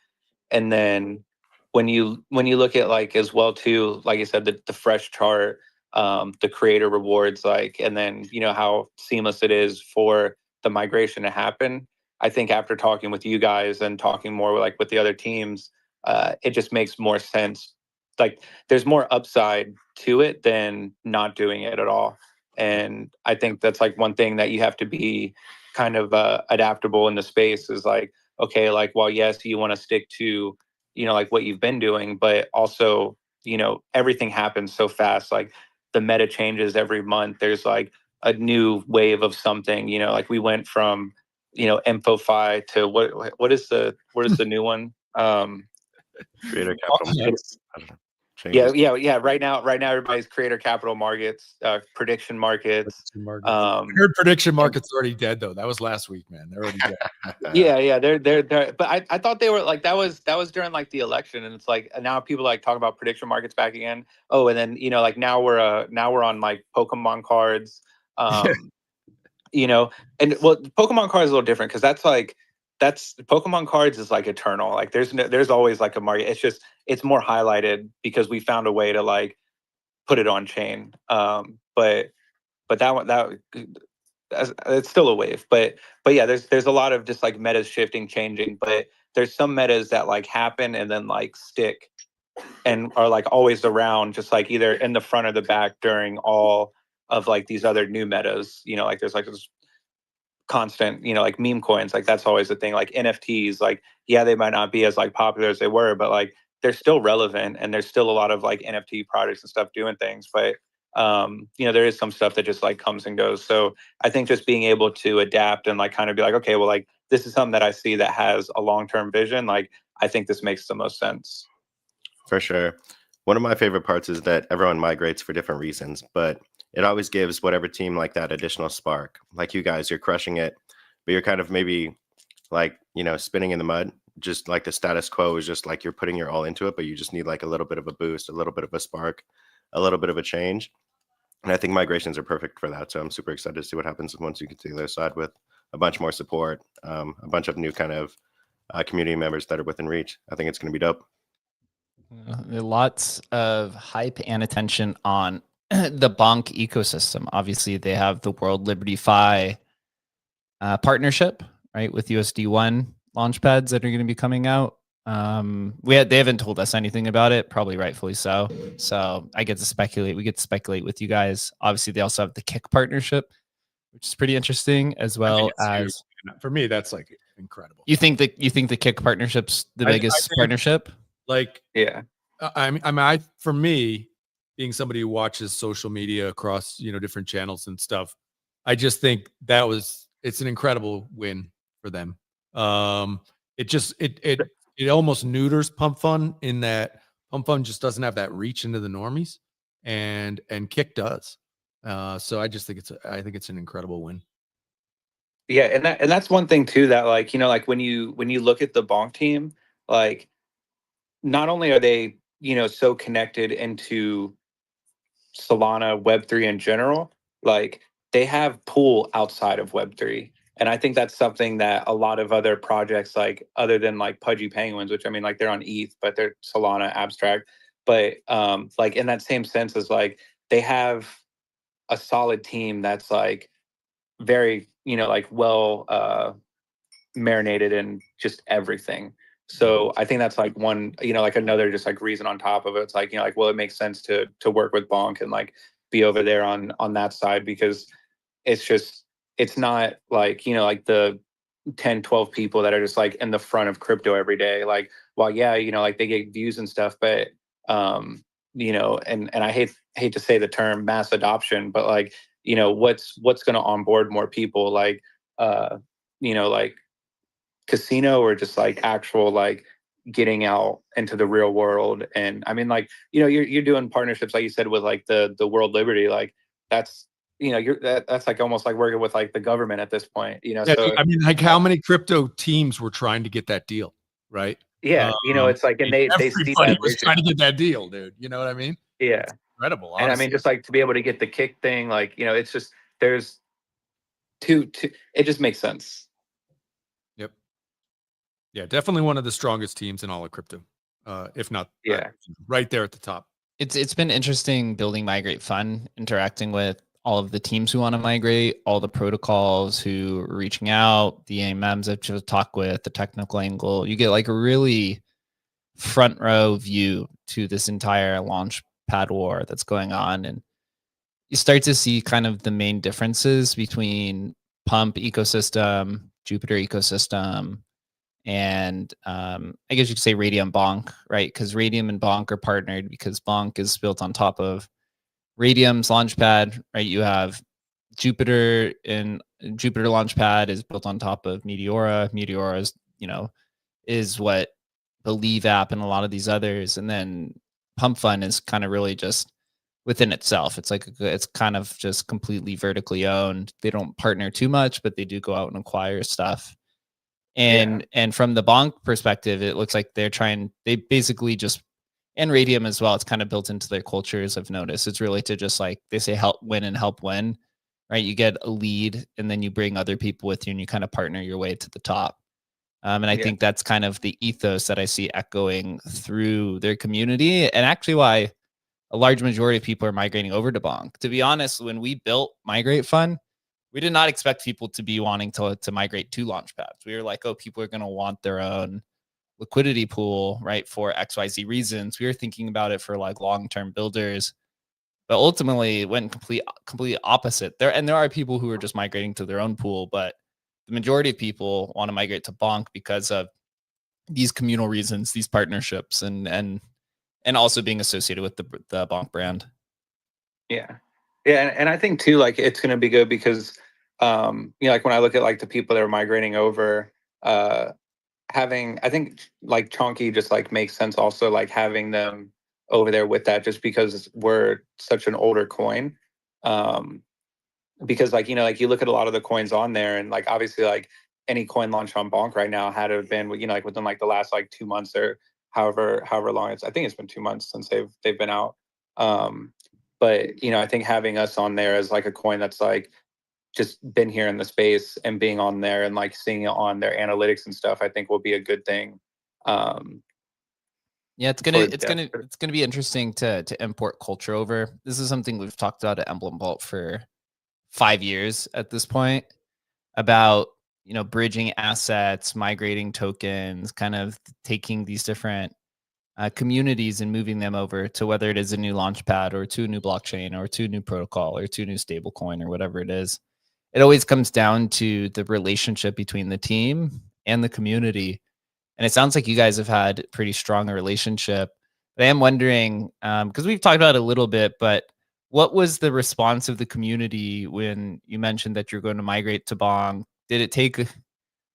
And then when you look at like as well too, like I said, the fresh chart, the creator rewards, like, and then how seamless it is for the migration to happen. I think after talking with you guys and talking more like with the other teams, it just makes more sense. Like there's more upside to it than not doing it at all. And I think that's like one thing that you have to be kind of adaptable in the space is like, okay, like, well, yes, you want to stick to, you know, like what you've been doing, but also, you know, everything happens so fast. Like the meta changes every month. There's like a new wave of something, you know, like we went from, you know, NFTFi to what is the new one? Creator capital markets. I don't know. Yeah, Changes. yeah. Right now, everybody's creator capital markets, prediction markets. I heard prediction markets already dead though. That was last week, man. They're already dead. Yeah, they're. But I thought they were like that was during like the election, and it's like now people like talk about prediction markets back again. Oh, and then you know like now we're on like Pokemon cards, you know, and well, Pokemon cards is a little different because that's Pokemon cards is like eternal. Like there's always like a market. It's just it's more highlighted because we found a way to like put it on chain. But it's still a wave. But yeah, there's a lot of just like metas shifting, changing. But there's some metas that like happen and then like stick and are like always around, just like either in the front or the back during all of like these other new metas. You know, like there's like this constant, you know, like meme coins, like that's always the thing. Like NFTs, like yeah, they might not be as like popular as they were, but like they're still relevant and there's still a lot of like NFT projects and stuff doing things. But you know, there is some stuff that just like comes and goes. So I think just being able to adapt and like kind of be like, okay, well, like this is something that I see that has a long-term vision. Like I think this makes the most sense. For sure. One of my favorite parts is that everyone migrates for different reasons, but it always gives whatever team like that additional spark. Like you guys, you're crushing it, but you're kind of maybe like, you know, spinning in the mud. Just like the status quo is just like you're putting your all into it, but you just need like a little bit of a boost, a little bit of a spark, a little bit of a change. And I think migrations are perfect for that. So I'm super excited to see what happens once you get to the other side with a bunch more support, a bunch of new kind of community members that are within reach. I think it's going to be dope. Lots of hype and attention on the BONK ecosystem. Obviously, they have the World Liberty Fi partnership, right, with USD1 launchpads that are going to be coming out. They haven't told us anything about it, probably rightfully so. So I get to speculate. We get to speculate with you guys. Obviously, they also have the Kick partnership, which is pretty interesting, as well as huge. For me, that's like incredible. You think the Kick partnership's the biggest partnership? Like, yeah, I for me, being somebody who watches social media across, you know, different channels and stuff, I just think it's an incredible win for them. It almost neuters Pump Fun in that Pump Fun just doesn't have that reach into the normies, and Kick does. So I just think it's an incredible win. Yeah, and that's one thing too that like, you know, like when you look at the BONK team, like not only are they, you know, so connected into Solana Web3 in general, like they have pool outside of Web3. And I think that's something that a lot of other projects, like other than like Pudgy Penguins, which I mean, like they're on ETH, but they're Solana abstract. But like in that same sense as like they have a solid team that's like very, you know, like well marinated in just everything. So I think that's like one, you know, like another just like reason on top of it. It's like, you know, like, well, it makes sense to work with BONK and like be over there on that side, because it's not like, you know, like the 10, 12 people that are just like in the front of crypto every day. Like, well, yeah, you know, like they get views and stuff, but you know, and I hate to say the term mass adoption, but like, you know, what's going to onboard more people, like you know, like casino or just like actual like getting out into the real world. And I mean, like, you know, you're doing partnerships like you said with like the World Liberty, like that's, you know, that's like almost like working with like the government at this point, you know. Yeah, so I mean, like how many crypto teams were trying to get that deal, right? Yeah, you know, it's like, and they see everybody that was vision. trying to get that deal, dude. You know what I mean? Yeah, Incredible, honestly. and I mean, just like to be able to get the Kick thing, like, you know, it's just there's two. It just makes sense. Yep. Yeah, definitely one of the strongest teams in all of crypto, if not, Yeah, right there at the top. It's been interesting building Migrate Fun, interacting with all of the teams who want to migrate, all the protocols who are reaching out, the AMMs that you talk with, the technical angle. You get like a really front row view to this entire launch pad war that's going on. And you start to see kind of the main differences between Pump ecosystem, Jupiter ecosystem, and I guess you could say Radium BONK, right? Because Radium and BONK are partnered because BONK is built on top of Radium's launchpad, right? You have Jupiter, and Jupiter launchpad is built on top of Meteora. Meteora is, is what Believe app and a lot of these others. And then Pump Fund is kind of really just within itself. It's like it's kind of just completely vertically owned. They don't partner too much, but they do go out and acquire stuff. And from the BONK perspective, it looks like they basically just, and Radium as well, it's kind of built into their cultures. I've noticed it's really to just like they say help win and help win, right? You get a lead and then you bring other people with you and you kind of partner your way to the top. And I think that's kind of the ethos that I see echoing through their community, and actually why a large majority of people are migrating over to BONK. To be honest, when we built Migrate Fund, we did not expect people to be wanting to migrate to Launchpads. We were like, oh, people are going to want their own liquidity pool, right, for XYZ reasons. We were thinking about it for like long-term builders, but ultimately it went completely opposite. There are people who are just migrating to their own pool, but the majority of people want to migrate to BONK because of these communal reasons, these partnerships, and also being associated with the BONK brand. Yeah. And I think too, like it's going to be good because, like when I look at like the people that are migrating over, I think like Chonky just like makes sense also, like having them over there with that, just because we're such an older coin. Because like, like you look at a lot of the coins on there, and like obviously like any coin launch on BONK right now had to have been, like within like the last like 2 months or however long I think it's been 2 months since they've been out. But I think having us on there as like a coin that's like just been here in the space and being on there and like seeing it on their analytics and stuff, I think will be a good thing. Yeah, it's gonna be interesting to import culture over. This is something we've talked about at Emblem Vault for 5 years at this point, about bridging assets, migrating tokens, kind of taking these different communities and moving them over to whether it is a new launchpad or to a new blockchain or to a new protocol or to a new stable coin or whatever it is. It always comes down to the relationship between the team and the community. And it sounds like you guys have had pretty strong a relationship. But I am wondering, because we've talked about it a little bit, but what was the response of the community when you mentioned that you're going to migrate to BONK? Did it take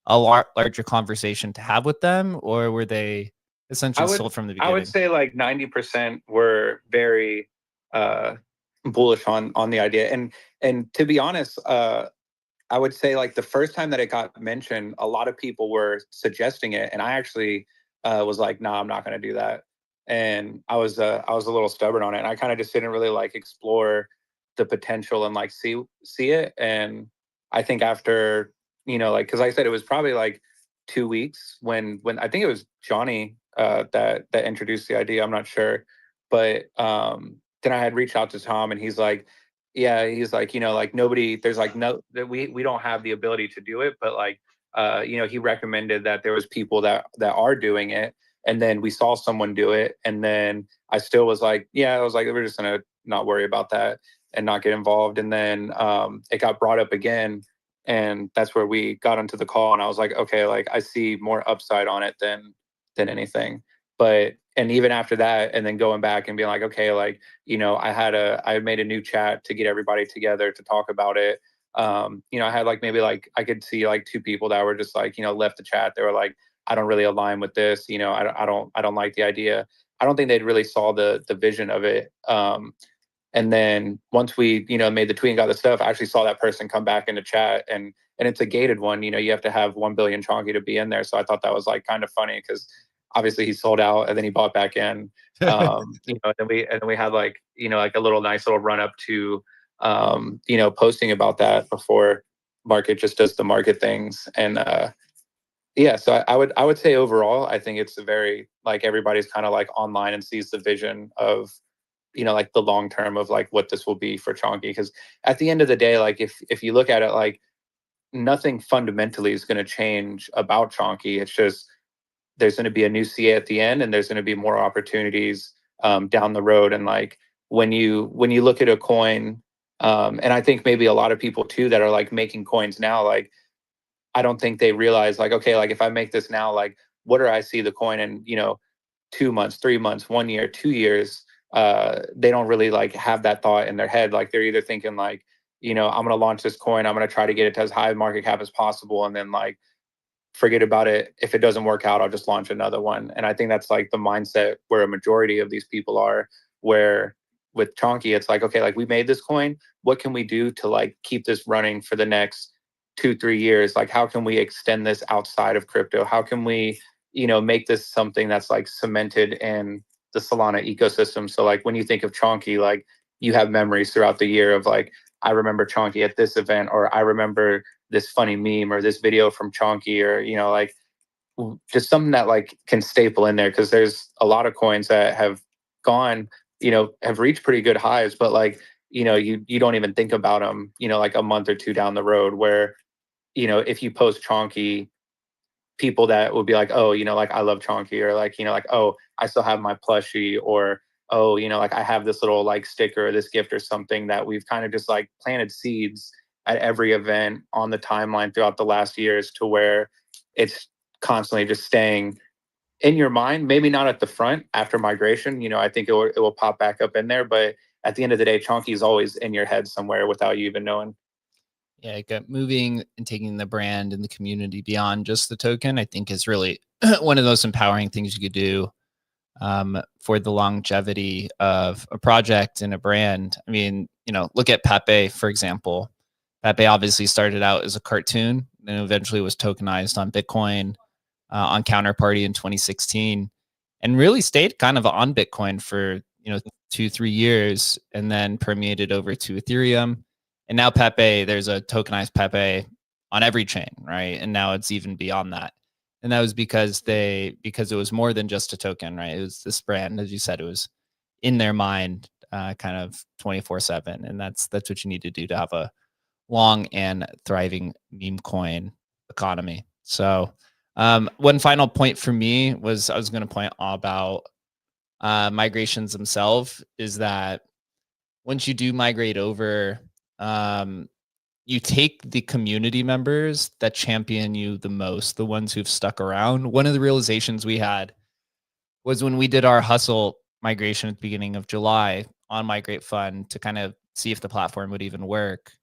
a larger conversation to have with them, or were they essentially sold from the beginning? I would say like 90% were very bullish on the idea. And to be honest, I would say like the first time that it got mentioned, a lot of people were suggesting it, and I actually was like, "Nah, I'm not going to do that." And I was a little stubborn on it, and I kind of just didn't really like explore the potential and like see it. And I think after like, because I said it was probably like 2 weeks when I think it was Johnny that introduced the idea. I'm not sure, but then I had reached out to Tom, and he's like, like nobody, there's like no, that we don't have the ability to do it, but like he recommended that there was people that are doing it, and then we saw someone do it, and then I still was like, I was like, we're just gonna not worry about that and not get involved. And then it got brought up again, and that's where we got into the call, and I was like, okay, like I see more upside on it than anything. But and even after that, and then going back and being like, okay, like I made a new chat to get everybody together to talk about it. I had like maybe like I could see like 2 people that were just like left the chat. They were like, I don't really align with this. I don't like the idea. I don't think they'd really saw the vision of it. And then once we made the tweet and got the stuff, I actually saw that person come back into chat, and it's a gated one. You have to have 1 billion Chonky to be in there. So I thought that was like kind of funny, because obviously he sold out and then he bought back in. And then we had like like a little nice little run up to posting about that before market just does the market things. And so I would say overall, I think it's a very like everybody's kind of like online and sees the vision of you know, like the long term of like what this will be for Chonky. Because at the end of the day, like if you look at it, like nothing fundamentally is going to change about Chonky. It's just there's going to be a new CA at the end, and there's going to be more opportunities down the road. And like when you look at a coin, and I think maybe a lot of people too that are like making coins now, like I don't think they realize like, okay, like if I make this now, like what do I see the coin in, you know, 2 months, 3 months, 1 year, 2 years? They don't really like have that thought in their head. Like they're either thinking like, you know, I'm going to launch this coin, I'm going to try to get it to as high market cap as possible, and then like forget about it. If it doesn't work out, I'll just launch another one. And I think that's like the mindset where a majority of these people are, where with Chonky, it's like, okay, like we made this coin. What can we do to like keep this running for the next 2-3 years? Like, how can we extend this outside of crypto? How can we, you know, make this something that's like cemented in the Solana ecosystem? So like when you think of Chonky, like you have memories throughout the year of like, I remember Chonky at this event, or I remember this funny meme or this video from Chonky, or, you know, like just something that like can staple in there. Cause there's a lot of coins that have gone, you know, have reached pretty good highs, but like, you know, you don't even think about them, you know, like a month or two down the road, where, you know, if you post Chonky, people that would be like, oh, you know, like I love Chonky, or like, you know, like, oh, I still have my plushie, or oh, you know, like I have this little like sticker or this gift or something that we've kind of just like planted seeds at every event on the timeline throughout the last years, to where it's constantly just staying in your mind. Maybe not at the front after migration, you know, I think it will pop back up in there, but at the end of the day, Chonky is always in your head somewhere without you even knowing. Yeah, moving and taking the brand and the community beyond just the token, I think is really one of the most empowering things you could do for the longevity of a project and a brand. I mean, you know, look at Pepe, for example. Pepe obviously started out as a cartoon and eventually was tokenized on Bitcoin, on Counterparty in 2016, and really stayed kind of on Bitcoin for, you know, 2-3 years, and then permeated over to Ethereum. And now Pepe, there's a tokenized Pepe on every chain, right? And now it's even beyond that. And that was because it was more than just a token, right? It was this brand, as you said, it was in their mind, kind of 24/7. And that's what you need to do to have a long and thriving meme coin economy. So one final point for me was I was going to point about migrations themselves, is that once you do migrate over, you take the community members that champion you the most, the ones who've stuck around. One of the realizations we had was when we did our hustle migration at the beginning of July on Migrate Fund to kind of see if the platform would even work.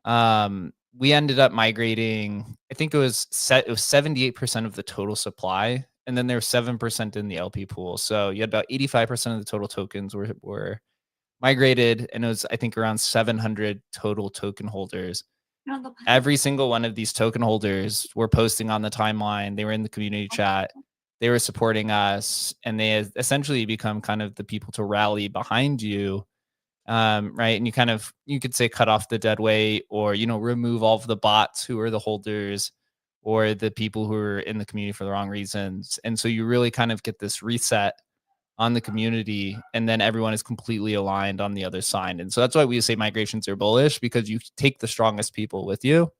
We ended up migrating, I think it was 78% of the total supply, and then there was 7% in the LP pool. So you had about 85% of the total tokens were migrated, and it was, I think, around 700 total token holders. Every single one of these token holders were posting on the timeline. They were in the community chat. They were supporting us, and they essentially become kind of the people to rally behind you. Right. And you could say cut off the dead weight, or, you know, remove all of the bots who are the holders, or the people who are in the community for the wrong reasons. And so you really kind of get this reset on the community, and then everyone is completely aligned on the other side. And so that's why we say migrations are bullish, because you take the strongest people with you.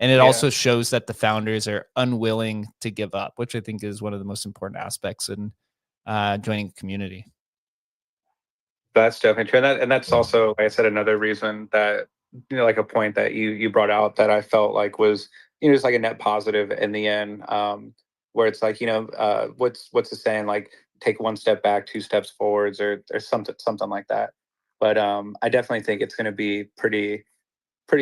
And it also shows that the founders are unwilling to give up, which I think is one of the most important aspects in joining a community. That's definitely true. And that's also, like I said, another reason that, you know, like a point that you brought out that I felt like was, you know, just like a net positive in the end, where it's like, you know, what's the saying, like take one step back, 2 steps forwards, or something like that. But I definitely think it's going to be pretty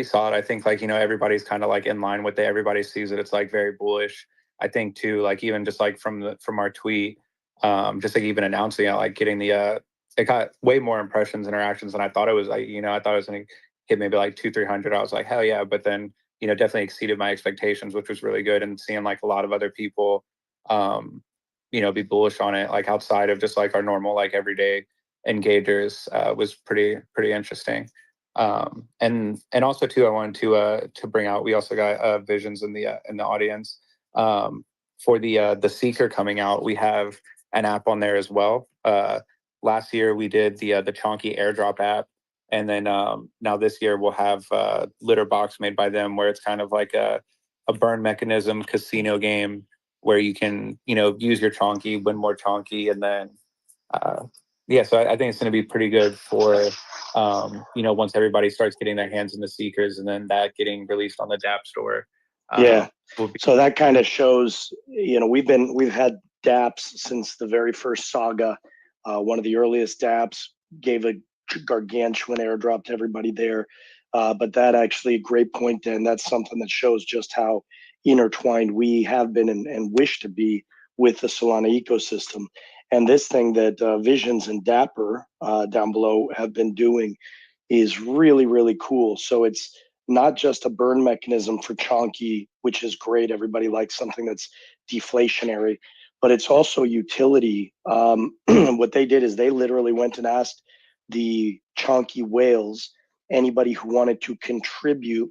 solid. I think, like, you know, everybody's kind of like in line with it. Everybody sees it. It's like very bullish. I think too, like even just like from our tweet, just like even announcing it, like getting the it got way more impressions, interactions than I thought it was. Like, you know, I thought it was going to hit maybe like 200-300. I was like, hell yeah. But then, you know, definitely exceeded my expectations, which was really good. And seeing like a lot of other people, you know, be bullish on it, like outside of just like our normal, like everyday engagers, was pretty interesting. And also too, I wanted to bring out, we also got Visions in the audience, for the Seeker coming out. We have an app on there as well, last year we did the Chonky airdrop app, and then now this year we'll have Litter Box made by them, where it's kind of like a burn mechanism casino game where you can, you know, use your Chonky, win more Chonky, and then yeah, so I think it's going to be pretty good for you know, once everybody starts getting their hands in the Seekers, and then that getting released on the DApp store. Yeah. Will be- So that kind of shows, you know, we've had dApps since the very first saga. One of the earliest dApps gave a gargantuan airdrop to everybody there. But that actually, great point, Dan. That's something that shows just how intertwined we have been and wish to be with the Solana ecosystem. And this thing that Visions and Dapper down below have been doing is really, really cool. So it's not just a burn mechanism for Chonky, which is great. Everybody likes something that's deflationary, but it's also utility. What they did is they literally went and asked the Chonky whales, anybody who wanted to contribute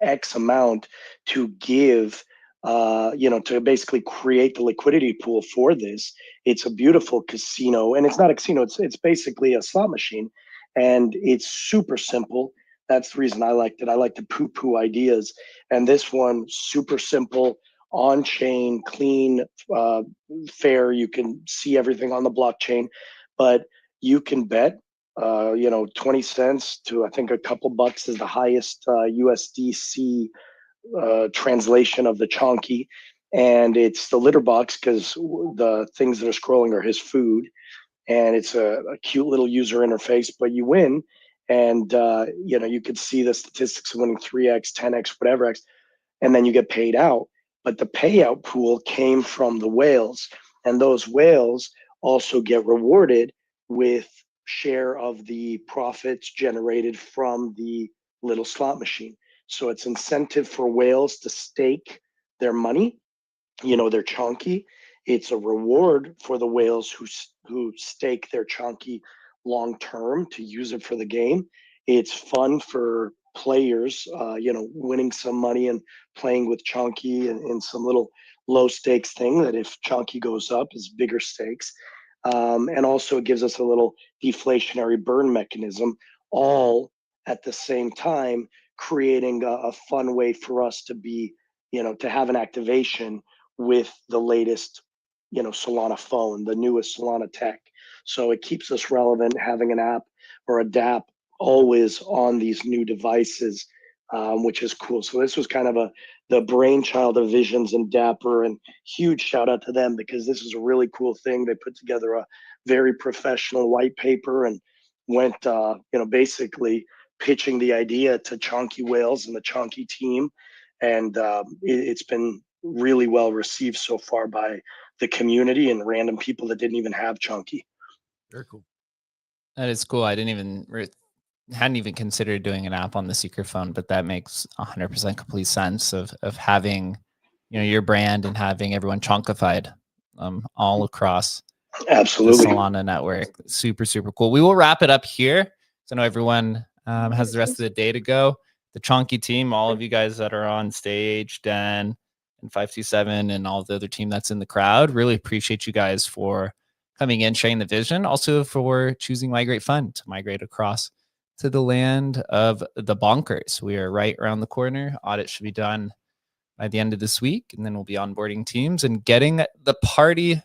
X amount to give, you know, to basically create the liquidity pool for this. It's a beautiful casino, and it's not a casino. It's basically a slot machine, and it's super simple. That's the reason I liked it. I like to poo-poo ideas, and this one super simple, on-chain, clean, fair. You can see everything on the blockchain, but you can bet you know, 20 cents to I think a couple bucks is the highest USDC translation of the Chonky. And it's the litter box because the things that are scrolling are his food. And it's a cute little user interface, but you win. And, you know, you could see the statistics of winning 3x, 10x, whatever x, and then you get paid out. But the payout pool came from the whales. And those whales also get rewarded with share of the profits generated from the little slot machine. So it's incentive for whales to stake their money, you know, their Chonky. It's a reward for the whales who stake their Chonky long term to use it for the game. It's fun for players, you know, winning some money and playing with Chonky in some little low stakes thing that if Chonky goes up is bigger stakes. And also it gives us a little deflationary burn mechanism, all at the same time, creating a fun way for us to be, you know, to have an activation with the latest, you know, Solana phone, the newest Solana tech. So it keeps us relevant, having an app or a dApp always on these new devices, which is cool. So this was kind of the brainchild of Visions and Dapper, and huge shout out to them because this is a really cool thing. They put together a very professional white paper and went, you know, basically pitching the idea to Chonky Whales and the Chonky team. And it's been really well received so far by the community and random people that didn't even have Chonky. Very cool. That is cool. I hadn't even considered doing an app on the Seeker phone, but that makes 100% complete sense of having, you know, your brand and having everyone chonkified all across Absolutely the Solana network. Super, super cool. We will wrap it up here. So I know everyone has the rest of the day to go. The Chonky team, all of you guys that are on stage, Dan and 527 and all the other team that's in the crowd, really appreciate you guys for coming in, sharing the vision, also for choosing Migrate Fund to migrate across to the land of the bonkers. We are right around the corner. Audit should be done by the end of this week, and then we'll be onboarding teams and getting the party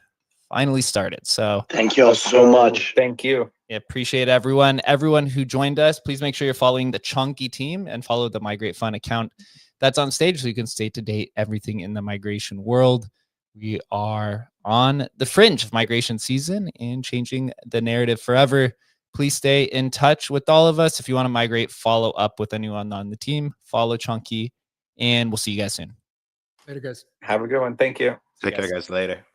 finally started. So thank you all so much. Thank you. yeah, appreciate everyone who joined us. Please make sure you're following the Chonky team and follow the Migrate Fund account that's on stage so you can stay to date everything in the migration world. We are on the fringe of migration season and changing the narrative forever. Please stay in touch with all of us. If you want to migrate, follow up with anyone on the team, follow Chonky, and we'll see you guys soon. Later, guys. Have a good one. Thank you. Take care, guys. Later.